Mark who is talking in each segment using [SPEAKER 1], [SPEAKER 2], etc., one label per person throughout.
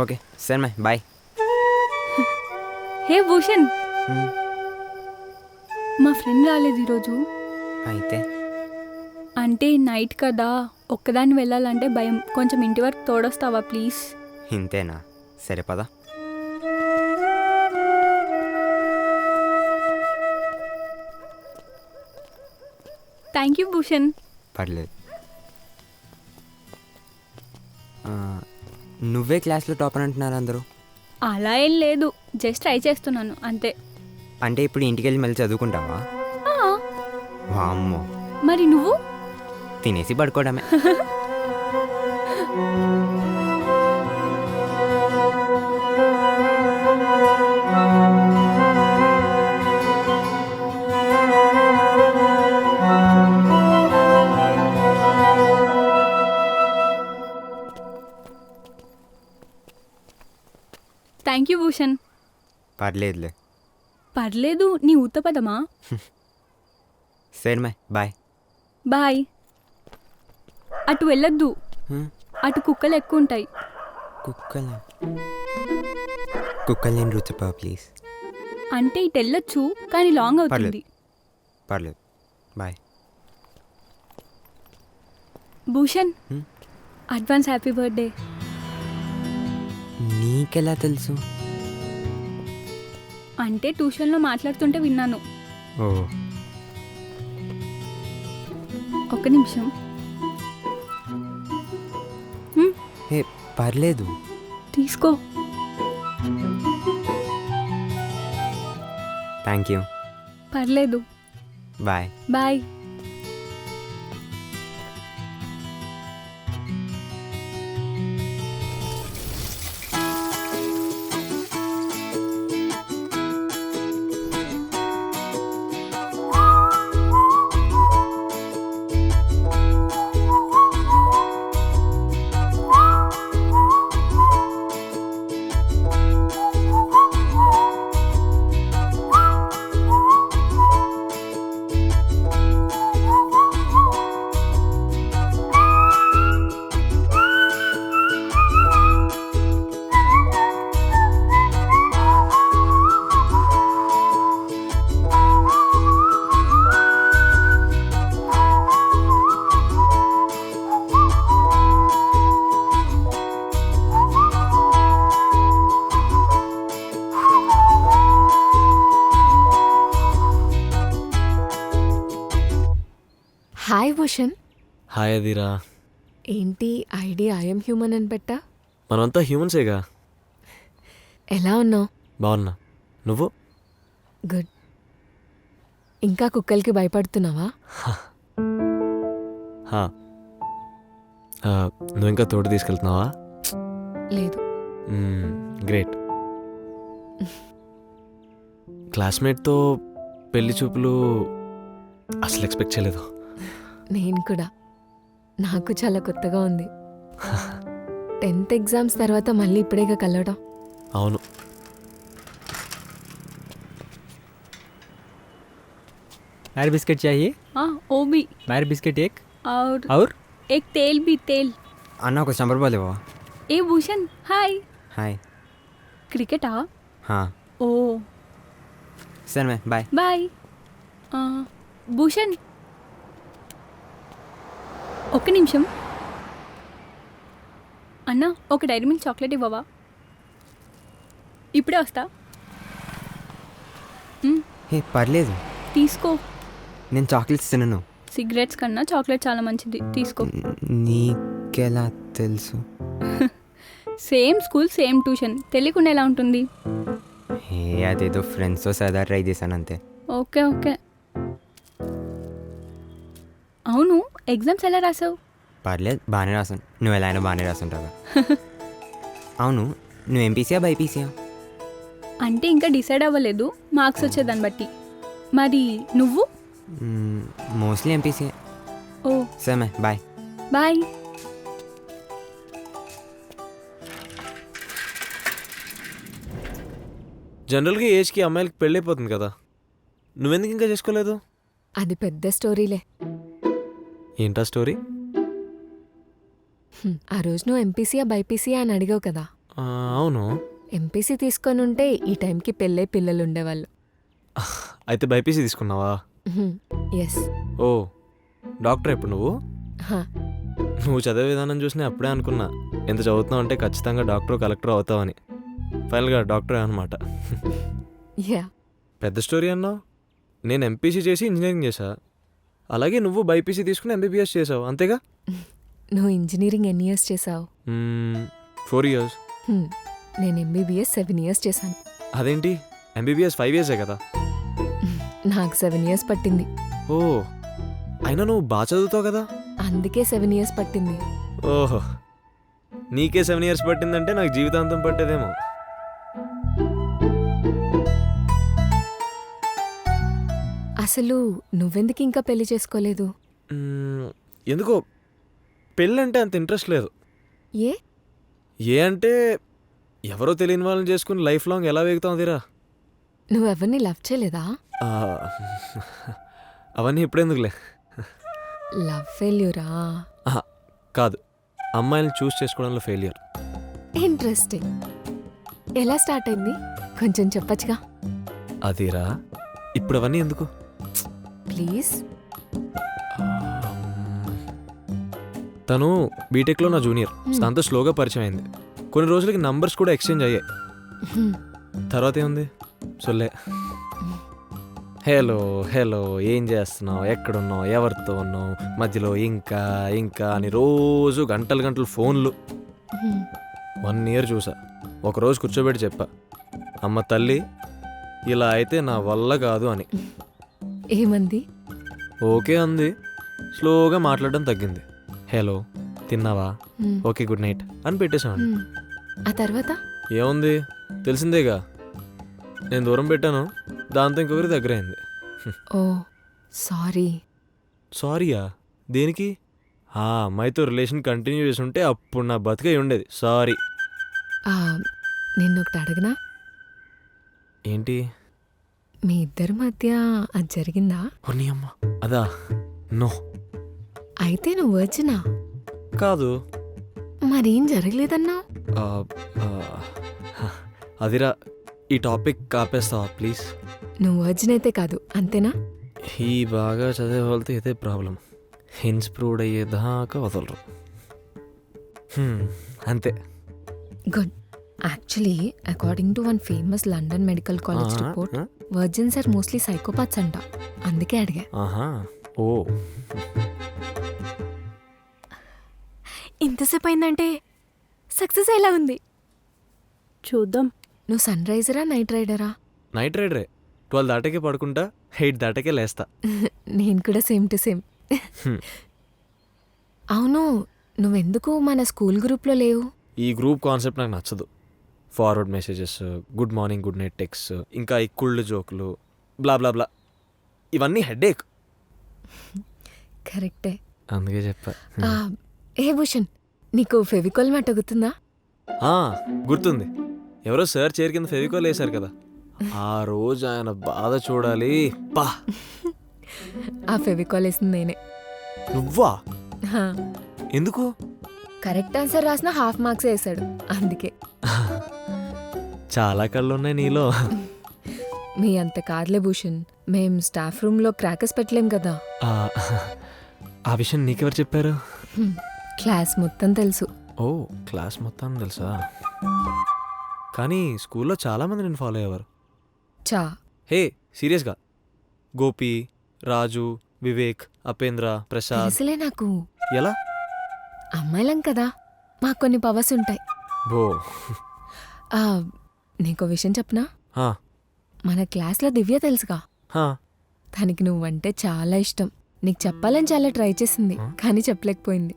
[SPEAKER 1] Okay సరే my boy.
[SPEAKER 2] హే భూషణ్, మా friend రాలేదు ఈరోజు.
[SPEAKER 1] అయితే
[SPEAKER 2] అంటే నైట్ కదా, ఒక్కదాన్ని వెళ్ళాలంటే భయం. కొంచెం ఇంటి వరకు తోడొస్తావా ప్లీజ్?
[SPEAKER 1] ఇంతేనా? సరే పదా.
[SPEAKER 2] Thank you Bhushan.
[SPEAKER 1] పర్లేదు. నువ్వే క్లాస్లో టాపర్ అంటున్నారు అందరూ.
[SPEAKER 2] అలా ఏం లేదు, జస్ట్ ట్రై చేస్తున్నాను అంతే.
[SPEAKER 1] అంటే ఇప్పుడు ఇంటికి వెళ్ళి మళ్ళీ చదువుకుంటావా?
[SPEAKER 2] ఆ,
[SPEAKER 1] వామ్మో,
[SPEAKER 2] మరి నువ్వు?
[SPEAKER 1] తినేసి పడుకోవడమే.
[SPEAKER 2] Thank you Bhushan.
[SPEAKER 1] పర్లేదులే.
[SPEAKER 2] పర్లేదు, నీ ఉత్తపదమా?
[SPEAKER 1] సరే మై బాయ్.
[SPEAKER 2] బాయ్. అటు వెళ్ళొద్దు, అటు కుక్కలు ఎక్కువ ఉంటాయి.
[SPEAKER 1] కుక్కలా? కుక్కలు నేను రుచిపా ప్లీజ్.
[SPEAKER 2] అంటే ఇటు వెళ్ళొచ్చు కానీ లాంగ్ అవుతుంది.
[SPEAKER 1] పర్లేదు bye.
[SPEAKER 2] Bhushan, advance happy birthday.
[SPEAKER 1] నీకెలా తెలుసు?
[SPEAKER 2] అంటే ట్యూషన్లో మాట్లాడుతుంటే విన్నాను.
[SPEAKER 1] ఓ,
[SPEAKER 2] ఒక్క నిమిషం.
[SPEAKER 1] ఏ పర్లేదు
[SPEAKER 2] తీసుకో.
[SPEAKER 1] Thank you.
[SPEAKER 2] పర్లేదు.
[SPEAKER 1] Bye.
[SPEAKER 2] Bye.
[SPEAKER 3] Hi Bhushan.
[SPEAKER 4] Hi అదిరా.
[SPEAKER 3] ఏంటి ఐడి ఐఎమ్ హ్యూమన్ అని పెట్టా?
[SPEAKER 4] మనమంతా హ్యూమన్సేగా.
[SPEAKER 3] ఎలా ఉన్నావు?
[SPEAKER 4] బాగున్నా. నువ్వు?
[SPEAKER 3] గుడ్. ఇంకా కుక్కలకి భయపడుతున్నావా?
[SPEAKER 4] హా. నువ్వు ఇంకా తోడు తీసుకెళ్తున్నావా?
[SPEAKER 3] లేదు.
[SPEAKER 4] గ్రేట్. క్లాస్మేట్తో పెళ్లి చూపులు అసలు ఎక్స్పెక్ట్ చేయలేదు.
[SPEAKER 3] నేను కూడా. నాకు చాలా కొత్తగా ఉంది. 10th ఎగ్జామ్స్ తర్వాత మళ్ళీ ఇప్పుడేగా కలవడం.
[SPEAKER 4] అవును.
[SPEAKER 5] मैरी बिस्किट चाहिए?
[SPEAKER 2] हाँ, वो भी।
[SPEAKER 5] मैरी बिस्किट एक
[SPEAKER 2] और एक तेल भी, तेल।
[SPEAKER 1] అన్న ఒక నెంబర్ బాలేవా?
[SPEAKER 2] ए भूषण, हाय।
[SPEAKER 1] హాయ్.
[SPEAKER 2] क्रिकेट आ?
[SPEAKER 1] హా
[SPEAKER 2] ओ
[SPEAKER 1] సరే మై బాయ్.
[SPEAKER 2] బాయ్. భూషణ్, ఒక్క నిమిషం. అన్నా, ఒక డైరీ మిల్క్ చాక్లెట్ ఇవ్వవా? ఇప్పుడే వస్తా.
[SPEAKER 1] ఏ పర్లేదు,
[SPEAKER 2] తీసుకో.
[SPEAKER 1] నేను చాక్లెట్స్ తినను.
[SPEAKER 2] సిగరెట్స్ కన్నా చాక్లెట్ చాలా మంచిది, తీసుకో.
[SPEAKER 1] నీకెలా తెలుసు?
[SPEAKER 2] సేమ్ స్కూల్, సేమ్ ట్యూషన్, తెలియకుండా ఎలా ఉంటుంది?
[SPEAKER 1] ఏ అదేదో ఫ్రెండ్స్తో సరదా ట్రై చేశాను అంతే.
[SPEAKER 2] Okay okay. అవును, ఎగ్జామ్స్ ఎలా రాసావు?
[SPEAKER 1] పర్లేదు, బాగానే రాసాను. నువ్వు ఎలా అయినా బాగానే రాసుంటావా? అవును, నువ్వు ఎంపీసీయా బైపీసీయా?
[SPEAKER 2] అంటే ఇంకా డిసైడ్ అవ్వలేదు, మార్క్స్ వచ్చేదాన్ని బట్టి. మరి నువ్వు?
[SPEAKER 1] మోస్ట్లీ ఎంపీసీయే.
[SPEAKER 2] ఓ
[SPEAKER 1] సరే బాయ్.
[SPEAKER 2] బాయ్.
[SPEAKER 4] జనరల్గా ఏజ్కి అమ్మాయిలకి పెళ్ళైపోతుంది కదా, నువ్వెందుకు ఇంకా చేసుకోలేదు?
[SPEAKER 3] అది పెద్ద స్టోరీలే.
[SPEAKER 4] ఏంటా స్టోరీ?
[SPEAKER 3] ఆ రోజు నువ్వు ఎంపీసీయా బైపీసీయా అని అడిగావు కదా.
[SPEAKER 4] అవును.
[SPEAKER 3] ఎంపీసీ తీసుకొని ఉంటే ఈ టైంకి పెళ్ళే పిల్లలు ఉండేవాళ్ళు.
[SPEAKER 4] అయితే బైపీసీ తీసుకున్నావా?
[SPEAKER 3] ఎస్.
[SPEAKER 4] ఓ డాక్టర్ ఎప్పుడు నువ్వు? నువ్వు చదివే విధానం చూసి నేను అప్పుడే అనుకున్నా ఎంత చదువుతున్నావు అంటే ఖచ్చితంగా డాక్టర్ కలెక్టర్ అవుతావని. ఫైనల్గా డాక్టర్ అనమాట.
[SPEAKER 3] యా.
[SPEAKER 4] పెద్ద స్టోరీ అన్నావు. నేను ఎంపీసీ చేసి ఇంజనీరింగ్ చేశా. అలాగే నువ్వు బైపీసీ తీసుకుని ఎంబీబీఎస్ చేసావు అంతేగా?
[SPEAKER 3] నువ్వు ఇంజనీరింగ్ ఎన్ని ఇయర్స్ చేసావు?
[SPEAKER 4] 4 years.
[SPEAKER 3] నేను ఎంబీబీఎస్ 7 years చేశాను.
[SPEAKER 4] అదేంటి ఎంబీబీఎస్ 5 years కదా?
[SPEAKER 3] నాకు 7 years పట్టింది.
[SPEAKER 4] ఓ అయినా నువ్వు బాగా చదువుతావు కదా?
[SPEAKER 3] అందుకే 7 years పట్టింది.
[SPEAKER 4] ఓహో నీకే 7 years పట్టిందంటే నాకు జీవితాంతం పట్టేదేమో.
[SPEAKER 3] అసలు నువ్వెందుకు ఇంకా పెళ్లి చేసుకోలేదు?
[SPEAKER 4] ఎందుకో పెళ్ళంటే అంత ఇంట్రెస్ట్ లేదు.
[SPEAKER 3] ఏ?
[SPEAKER 4] ఏ అంటే ఎవరో తెలియని వాళ్ళని చేసుకుని లైఫ్ లాంగ్ ఎలా వేగుతాం తీరా.
[SPEAKER 3] నువ్వెవరిని లవ్ చేయలేదా?
[SPEAKER 4] అవన్నీ ఇప్పుడెందుకులే.
[SPEAKER 3] లవ్ ఫెయిల్యూరా?
[SPEAKER 4] కాదు, అమ్మాయిని చూస్ చేసుకోవడంలో ఫెయిలియర్.
[SPEAKER 3] ఇంట్రెస్టింగ్. ఎలా స్టార్ట్ అయింది కొంచెం చెప్పచ్చుగా?
[SPEAKER 4] అదిరా ఇప్పుడు అవన్నీ ఎందుకు
[SPEAKER 3] ప్లీజ్.
[SPEAKER 4] తను బీటెక్లో నా జూనియర్. తనతో స్లోగా పరిచయం అయింది. కొన్ని రోజులకి నంబర్స్ కూడా ఎక్స్చేంజ్ అయ్యాయి. తర్వాత ఏముంది సొల్లే. హలో హలో ఏం చేస్తున్నావు, ఎక్కడున్నావు, ఎవరితో ఉన్నావు, మధ్యలో ఇంకా ఇంకా అని రోజు గంటలు గంటలు ఫోన్లు. 1 year చూసా. ఒకరోజు కూర్చోబెట్టి చెప్పా, అమ్మ తల్లి ఇలా అయితే నా వల్ల కాదు అని.
[SPEAKER 3] ఏమంది?
[SPEAKER 4] ఓకే అంది. స్లోగా మాట్లాడడం తగ్గింది. హలో తిన్నావా, ఓకే గుడ్ నైట్ అని పెట్టేశాను.
[SPEAKER 3] ఆ తర్వాత
[SPEAKER 4] ఏముంది తెలిసిందేగా. నేను దూరం పెట్టాను, దాంతో ఇంకొకరి దగ్గర అయింది.
[SPEAKER 3] ఓ సారీ.
[SPEAKER 4] సారీయా? దేనికి? ఆ అమ్మాయితో రిలేషన్ కంటిన్యూ చేసి ఉంటే అప్పుడు నా బతికే ఉండేది. సారీ.
[SPEAKER 3] నిన్నొకటి అడగనా?
[SPEAKER 4] ఏంటి?
[SPEAKER 3] మీ ఇద్దరి మధ్య అది జరిగిందా?
[SPEAKER 4] నీ అమ్మ అదా? నో.
[SPEAKER 3] అయితే నువ్వు వచ్చినా?
[SPEAKER 4] కాదు.
[SPEAKER 3] మరేం జరగలేదన్నావు?
[SPEAKER 4] ఆ, ఆ, అదిరా ఈ టాపిక్ కాపేస్తావా ప్లీజ్?
[SPEAKER 3] నువ్వు వచ్చినైతే కాదు అంతేనా?
[SPEAKER 4] ఈ బాగా చదివే వాళ్ళతో ఇదే ప్రాబ్లం. హిన్స్ ప్రూవ్డ్ అయ్యేదాకా వదలరు. అంతే.
[SPEAKER 3] Good. Actually according to one famous London medical college report, virgins are mostly psychopaths అంట. అందుకే అడిగా.
[SPEAKER 4] ఆహా. ఓ
[SPEAKER 3] ఇంతసేపు అయిందంటే సక్సెస్ ఎలా ఉంది?
[SPEAKER 2] చూద్దాం.
[SPEAKER 3] నువ్వు సన్ రైజరా నైట్ రైడరా?
[SPEAKER 4] నైట్ రైడరే. 12 దాటకే పడుకుంటా, 8 దాటకే లేస్తా.
[SPEAKER 3] నేను కూడా సేమ్ టు సేమ్. అవును, నువ్వెందుకు మన స్కూల్ గ్రూప్లో లేవు?
[SPEAKER 4] ఈ గ్రూప్ కాన్సెప్ట్ నాకు నచ్చదు. Forward messages, good morning good night text, ఇంకా ఈ కుళ్ళు జోకులు, బ్లా బ్లా బ్లా, ఇవన్నీ హెడేక్.
[SPEAKER 3] కరెక్టే.
[SPEAKER 4] అందుకే చెప్పా.
[SPEAKER 3] ఏ భూషణ్, నీకు ఫెవికాల్ మాట గుర్తుందా?
[SPEAKER 4] గుర్తుంది. ఎవరో సార్ చైర్ కింద ఫెవికాల్ వేశారు కదా, ఆ రోజు ఆయన బాధ చూడాలి. పా
[SPEAKER 3] ఆ ఫెవికాల్ వేసింది నేనే.
[SPEAKER 4] నువ్వా?
[SPEAKER 3] హా.
[SPEAKER 4] ఎందుకు?
[SPEAKER 3] కరెక్ట్ ఆన్సర్ రాసిన హాఫ్ మార్క్స్ వేసాడు అందుకే.
[SPEAKER 4] చాలా కళ్ళు ఉన్నాయి నీలో.
[SPEAKER 3] మీ అంత కాదులే భూషణ్, మేం స్టాఫ్ రూమ్లో క్రాకర్స్ పెట్టలేం కదా.
[SPEAKER 4] ఆ విషయం నీకెవరు చెప్పారు?
[SPEAKER 3] క్లాస్ మొత్తం తెలుసు.
[SPEAKER 4] ఓ క్లాస్ మొత్తం తెలుసా? కానీ స్కూల్లో చాలామంది నేను ఫాలో అయ్యేవారు.
[SPEAKER 3] చా.
[SPEAKER 4] హే సీరియస్గా, గోపి, రాజు, వివేక్, అపేంద్ర, ప్రసాద్.
[SPEAKER 3] తెలుసులే నాకు.
[SPEAKER 4] ఎలా?
[SPEAKER 3] అమ్మాయిలం కదా, మాకు కొన్ని పవర్స్ ఉంటాయి.
[SPEAKER 4] బో.
[SPEAKER 3] నీకో విషయం చెప్పనా?
[SPEAKER 4] హా,
[SPEAKER 3] మన క్లాస్లో దివ్య తెలుసుగా,
[SPEAKER 4] హా.
[SPEAKER 3] తనకి నువ్వంటే చాలా ఇష్టం. నీకు చెప్పాలని చాలా ట్రై చేసింది కానీ చెప్పలేకపోయింది.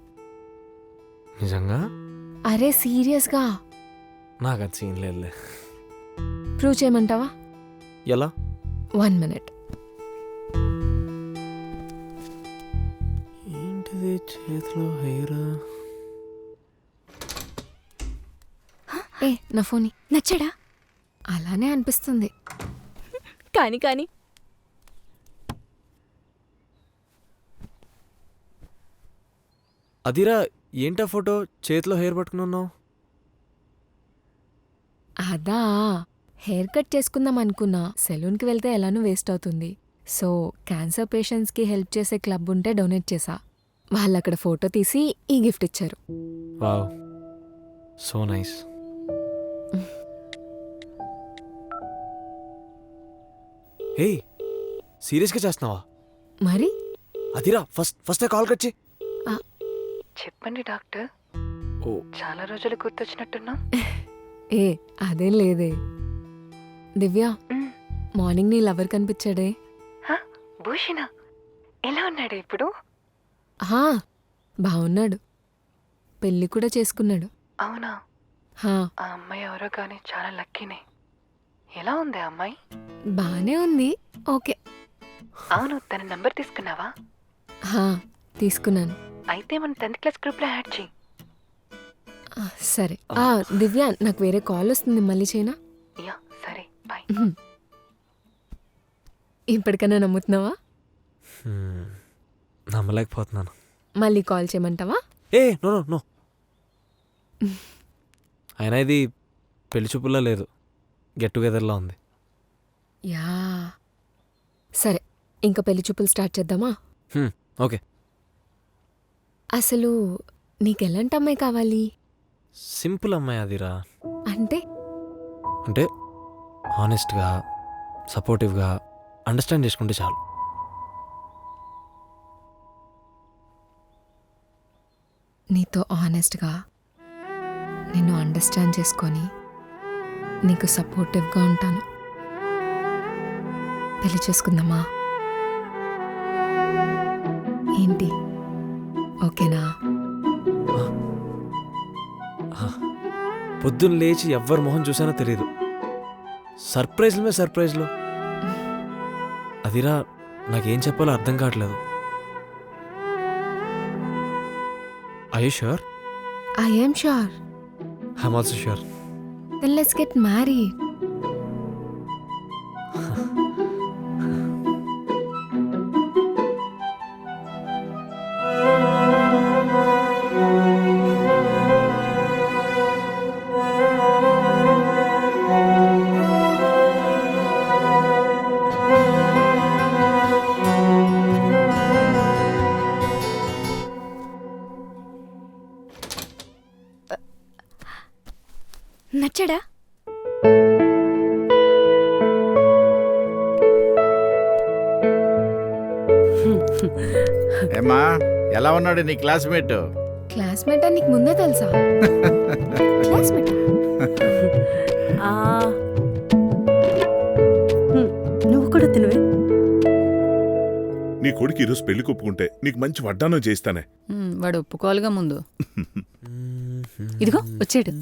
[SPEAKER 4] నిజంగా?
[SPEAKER 3] అరే సీరియస్గా.
[SPEAKER 4] నాకు అది సీన్ లేదులే.
[SPEAKER 3] ప్రూవ్ చేయమంటావా?
[SPEAKER 4] ఎలా?
[SPEAKER 3] 1 minute.
[SPEAKER 4] ఏంటిది చేతిలో హెయిర్?
[SPEAKER 3] ఏ నా ఫోన్
[SPEAKER 2] నచ్చాడా?
[SPEAKER 3] అలానే అనిపిస్తుంది.
[SPEAKER 2] కానీ
[SPEAKER 4] అదిరా ఏంటా ఫోటో చేతిలో హెయిర్ పట్టుకుని ఉన్నావు?
[SPEAKER 3] అదా హెయిర్ కట్ చేసుకుందాం అనుకున్నా, సెలూన్కి వెళ్తే ఎలానూ వేస్ట్ అవుతుంది. సో క్యాన్సర్ పేషెంట్స్కి హెల్ప్ చేసే క్లబ్ ఉంటే డొనేట్ చేశా. వాళ్ళు అక్కడ ఫోటో తీసి ఈ గిఫ్ట్ ఇచ్చారు.
[SPEAKER 4] Wow, so nice. హే, సీరియస్గా చేస్తున్నావా?
[SPEAKER 3] మరి
[SPEAKER 4] అదిరా ఫస్ట్ కాల్ కట్ చేయి.
[SPEAKER 6] చెప్పండి డాక్టర్,
[SPEAKER 4] ఓ
[SPEAKER 6] చాలా రోజులు గుర్తొచ్చినట్టున్నా.
[SPEAKER 3] ఏ అదేం లేదే. దివ్య, మార్నింగ్ నీ లవర్ కనిపించాడే.
[SPEAKER 6] భూషణ ఎలా ఉన్నాడు ఇప్పుడు?
[SPEAKER 3] హా, బాగున్నాడు. పెళ్ళి కూడా చేసుకున్నాడు.
[SPEAKER 6] అవునా?
[SPEAKER 3] హా,
[SPEAKER 6] ఆ అమ్మాయి ఎవరో కానీ చాలా లక్కీనే. ఎలా ఉంది ఆ అమ్మాయి?
[SPEAKER 3] బానే ఉంది. ఓకే.
[SPEAKER 6] అవును, తన నంబర్ తీసుకున్నావా?
[SPEAKER 3] హా, తీసుకున్నాను.
[SPEAKER 6] అయితే మన 10th క్లాస్ గ్రూప్లో యాడ్ చేయి.
[SPEAKER 3] సరే. దివ్య, నాకు వేరే కాల్ వస్తుంది, మళ్ళీ చేయనా?
[SPEAKER 6] యా సరే, బాయ్.
[SPEAKER 3] ఇప్పటికైనా నమ్ముతున్నావా?
[SPEAKER 4] నమ్మలేకపోతున్నాను.
[SPEAKER 3] మళ్ళీ కాల్ చేయమంటావా?
[SPEAKER 4] ఏ నో నో నో. అయినా ఇది పెళ్లి చూపుల్లో లేదు, గెట్ టుగెదర్లా ఉంది.
[SPEAKER 3] యా, సరే ఇంకా పెళ్లి చూపులు స్టార్ట్ చేద్దామా?
[SPEAKER 4] ఓకే.
[SPEAKER 3] అసలు నీకెలాంటి అమ్మాయి కావాలి?
[SPEAKER 4] సింపుల్ అమ్మాయి అదిరా.
[SPEAKER 3] అంటే
[SPEAKER 4] హానెస్ట్గా, సపోర్టివ్గా, అండర్స్టాండ్ చేసుకుంటే చాలు.
[SPEAKER 3] నీతో ఆనెస్ట్గా, నిన్ను అండర్స్టాండ్ చేసుకొని నీకు సపోర్టివ్గా ఉంటాను. పెళ్లి చేసుకుందామా? ఏంటి, ఓకేనా?
[SPEAKER 4] పొద్దున్న లేచి ఎవ్వరి మొహం చూసానో తెలియదు, సర్ప్రైజ్ల మీద సర్ప్రైజ్లు. అదిరా, నాకేం చెప్పాలో అర్థం కావట్లేదు. I you sure?
[SPEAKER 3] I am sure.
[SPEAKER 4] I'm also sure.
[SPEAKER 3] Then let's get married.
[SPEAKER 2] నచ్చడా?
[SPEAKER 7] ఏమ్మా, ఎలా ఉన్నాడు నీ క్లాస్మేట్?
[SPEAKER 3] క్లాస్మేట్ అని నీకు ముందే తెలుసా? క్లాస్మేట్?
[SPEAKER 8] నువ్వు కూడా తినవే.
[SPEAKER 9] నీ కొడుకు ఈరోజు పెళ్లి కొప్పుకుంటే నీకు మంచి వడ్డానం చేస్తానే.
[SPEAKER 8] వాడు ఒప్పుకోవాలిగా ముందు. ఇదిగో వచ్చాడు.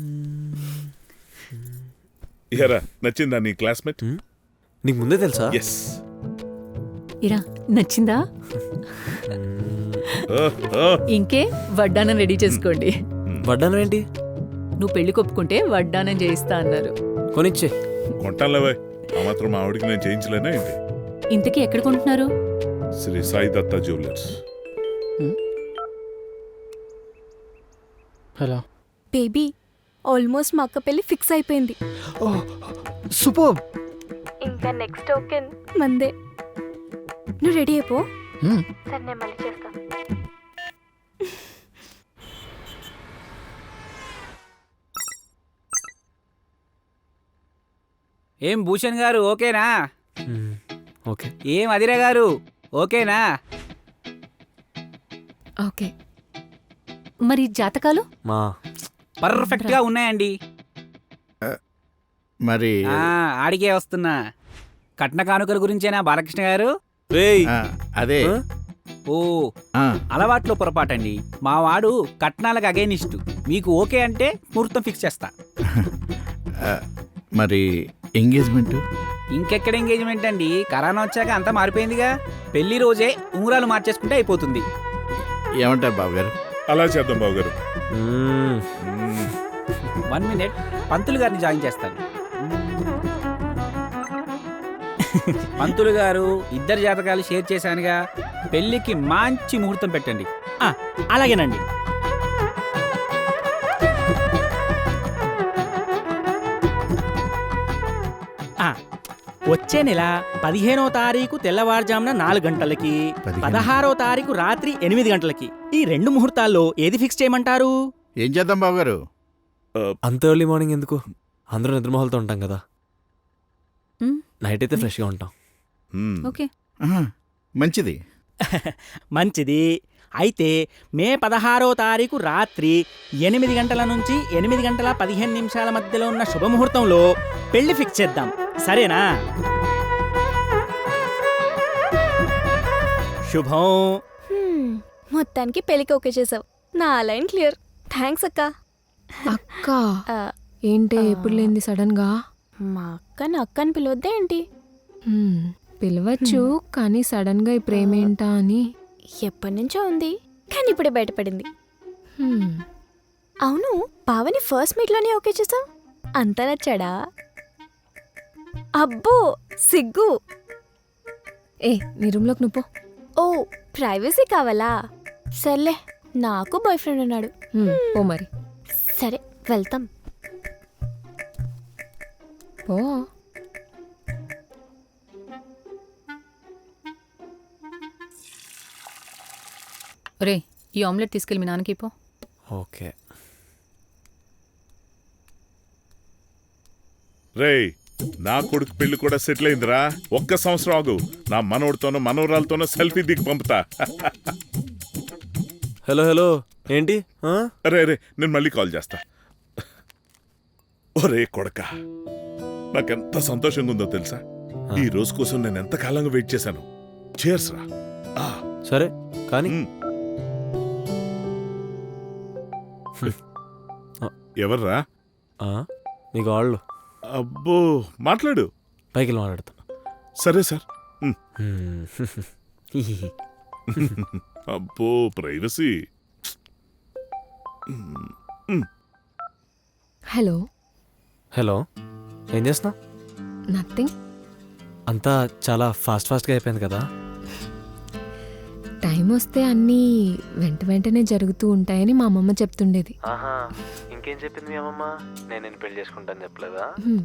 [SPEAKER 9] ఎరా, నచ్చిందా నీ క్లాస్మేట్?
[SPEAKER 4] నీకు ముందే తెలుసా?
[SPEAKER 9] ఎస్.
[SPEAKER 8] ఇరా, నచ్చిందా? ఇంకే వడ్డానం రెడీ చేసుకోండి.
[SPEAKER 4] వడ్డానం ఏంటి?
[SPEAKER 8] నువ్వు పెళ్లి కొప్పుకుంటే వడ్డానం చేయిస్తా అన్నారు.
[SPEAKER 4] కొనిచ్చే.
[SPEAKER 9] కొంటానులేవే, ఆ మాత్రం మా ఆవిడికి నేను చేయించలేనా ఏంటి?
[SPEAKER 8] ఇంతకీ ఎక్కడ కొంటున్నారు?
[SPEAKER 9] Shri Sai Datta jewellers.
[SPEAKER 5] Hello
[SPEAKER 2] baby, almost మా అక్క పెళ్ళి ఫిక్స్ అయిపోయింది.
[SPEAKER 5] సూపర్.
[SPEAKER 2] ఇంకా నెక్స్ట్ టోకెన్ మందే. నువ్వు రెడీ అయిపో. సరే, నేను మళ్ళీ చేస్తాను.
[SPEAKER 10] ఏం భూషణ్ గారు ఓకేనా?
[SPEAKER 4] ఓకే.
[SPEAKER 10] ఏం అదిరా గారు ఓకేనా?
[SPEAKER 3] ఓకే.
[SPEAKER 8] మరి జాతకాలు?
[SPEAKER 4] మా
[SPEAKER 10] పర్ఫెక్ట్ గా ఉన్నాయండి.
[SPEAKER 7] మరి
[SPEAKER 10] ఆడికే వస్తున్నా. కట్న కానుకల గురించేనా బాలకృష్ణ గారు?
[SPEAKER 7] అదే.
[SPEAKER 10] ఓ, అలవాట్లో పొరపాటండి. మా వాడు కట్నాలకు అగైనిస్ట్. మీకు ఓకే అంటే ముహూర్తం ఫిక్స్ చేస్తా.
[SPEAKER 7] మరి ఎంగేజ్మెంట్?
[SPEAKER 10] ఇంకెక్కడ ఎంగేజ్మెంట్ అండి, కరోనా వచ్చాక అంతా మారిపోయిందిగా. పెళ్లి రోజే ఉంగరాలు మార్చేసుకుంటే అయిపోతుంది.
[SPEAKER 7] ఏమంటారు బాబు గారు?
[SPEAKER 9] అలా చేద్దాం బాబు గారు.
[SPEAKER 10] 1 మినిట్, పంతులు గారిని జాయిన్ చేస్తాను. పంతులు గారు, ఇద్దరు జాతకాలు షేర్ చేశానుగా, పెళ్లికి మంచి ముహూర్తం పెట్టండి.
[SPEAKER 5] అలాగేనండి. వచ్చే నెల 15వ తారీఖు తెల్లవారుజామున 4 గంటలకి 16వ తారీఖు రాత్రి 8 గంటలకి ఈ 2 ముహూర్తాల్లో ఏది ఫిక్స్ చేయమంటారు?
[SPEAKER 7] ఏం చేద్దాం బావగారు?
[SPEAKER 4] అంత ఎర్లీ మార్నింగ్ ఎందుకు? అందరూ నిద్రమోహాలతో ఉంటాం కదా. నైట్ అయితే ఫ్రెష్గా ఉంటాం.
[SPEAKER 8] ఓకే.
[SPEAKER 7] ఆహా, మంచిది.
[SPEAKER 5] మంచిది. అయితే మే 16వ తారీఖు రాత్రి 8 గంటల నుంచి 8 గంటల 15 నిమిషాల మధ్యలో ఉన్న శుభముహూర్తంలో పెళ్లి ఫిక్స్ చేద్దాం, సరేనా? శుభం.
[SPEAKER 2] మొత్తానికి పెళ్ళికి ఓకే చేసావు. నా లైన్ క్లియర్. థ్యాంక్స్ అక్క.
[SPEAKER 3] అక్క ఏంటి ఎప్పుడు లేనిది సడన్ గా?
[SPEAKER 2] మా అక్కని అక్కని పిలవద్దే ఏంటి?
[SPEAKER 3] పిలవచ్చు, కానీ సడన్ గా ఈ ప్రేమేంటా అని.
[SPEAKER 2] ఎప్పటి నుంచో ఉంది, కానీ ఇప్పుడే బయటపడింది.
[SPEAKER 3] హ్మ్.
[SPEAKER 2] అవును, పావని ఫస్ట్ మీట్లోనే ఓకే చేసావు. అంత నచ్చాడా? అబ్బో సిగ్గు.
[SPEAKER 3] ఏ నీ రూమ్లోకి నువ్వు పో.
[SPEAKER 2] ఓ ప్రైవసీ కావాలా? సర్లే, నాకు బాయ్ ఫ్రెండ్ ఉన్నాడు.
[SPEAKER 3] పో మరి.
[SPEAKER 2] సరే వెళ్తాం.
[SPEAKER 3] పో.
[SPEAKER 8] రే, ఈ ఆమ్లెట్ తీసుకెళ్ళి మీ నాన్నకి పో.
[SPEAKER 4] ఓకే.
[SPEAKER 9] రేయ్, నా కొడుకు పెళ్లి కూడా సెటిల్ అయిందిరా. ఒక్క సంవత్సరం ఆగు, నా మనోడితోనో మనోరాలతోనో సెల్ఫీ దిగి పంపుతా.
[SPEAKER 4] హలో హలో, ఏంటి?
[SPEAKER 9] అరే అరే, నేను మళ్ళీ కాల్ చేస్తా. ఒరే కొడక, నాకెంత సంతోషంగా ఉందో తెలుసా? ఈ రోజు కోసం నేను ఎంత కాలంగా వెయిట్ చేశాను. చేర్స్ రా.
[SPEAKER 4] సరే కానీ
[SPEAKER 9] ఎవర్రా?
[SPEAKER 4] మీకు వాళ్ళు.
[SPEAKER 9] అబ్బో, మాట్లాడు.
[SPEAKER 4] పైకి వెళ్ళి మాట్లాడుతాను.
[SPEAKER 9] సరే సార్. అబ్బో, ప్రైవసీ.
[SPEAKER 3] హలో.
[SPEAKER 4] హలో, ఏం చేస్తున్నావు?
[SPEAKER 3] నథింగ్.
[SPEAKER 4] అంతా చాలా ఫాస్ట్గా అయిపోయింది కదా.
[SPEAKER 3] టైం వస్తే అన్నీ వెంటనే జరుగుతూ ఉంటాయని మా అమ్మమ్మ చెప్తుండేది.
[SPEAKER 4] ఇంకేం చెప్పింది మీ అమ్మమ్మ? నేను పెళ్లి చేసుకుంటాను చెప్పలేదా?
[SPEAKER 3] హ్మ్.